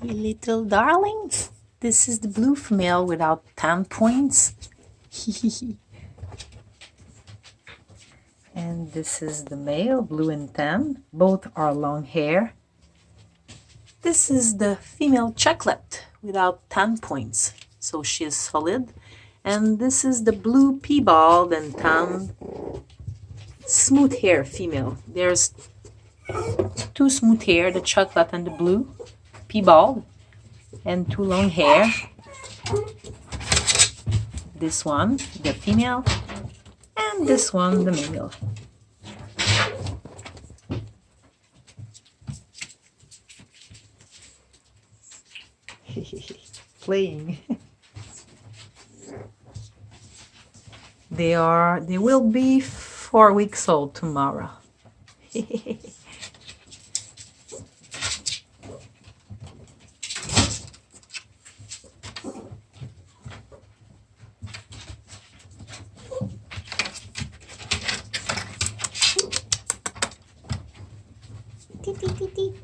Hey, little darlings. This is the blue female without 10 points. And this is the male, blue and tan. Both are long hair. This is the female chocolate without 10 points. So she is solid. And this is the blue piebald and tan smooth hair female. There's two smooth hair, the chocolate and the blue piebald, and two long hair. This one, the female, and this one, the male. Playing. They will be 4 weeks old tomorrow. Tee, tee, tee, tee.